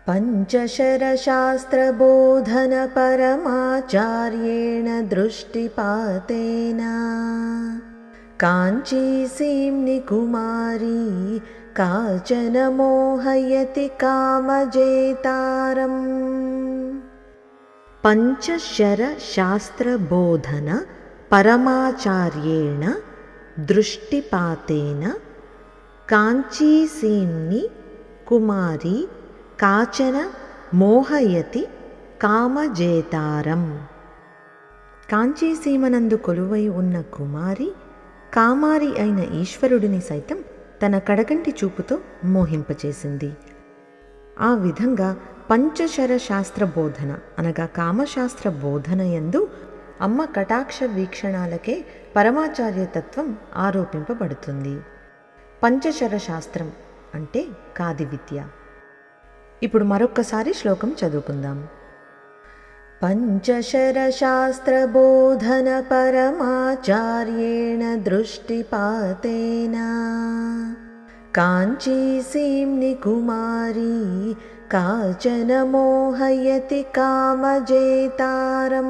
पञ्चशरशास्त्रबोधनपरमाचार्येण दृष्टिपातेन काञ्चीसीम्नि कुमारी काचन मोहयति कामजेतारम्। पञ्चशरशास्त्रबोधन परमाचार्येण दृष्टिपातेन काञ्चीसीम्नि कुमारी काचन మోహయతి కామజేతారం। కాంచీసీమనందు కొలువై ఉన్న కుమారి కామారి అయిన ఈశ్వరుడిని సైతం తన కడకంటి చూపుతో మోహింపచేసింది। ఆ విధంగా పంచశర శాస్త్ర బోధన అనగా కామశాస్త్ర బోధన యందు అమ్మ కటాక్ష వీక్షణాలకే పరమాచార్యతత్వం ఆరోపింపబడుతుంది। పంచశర శాస్త్రం అంటే కాది విద్య। ఇప్పుడు మరొక్కసారి శ్లోకం చదువుకుందాం। పంచశరశాస్త్రబోధన పరమాచార్యేణ దృష్టిపాతేన కాంచీసీమ్ని కుమారీ కాచన మోహయతి కామజేతారం।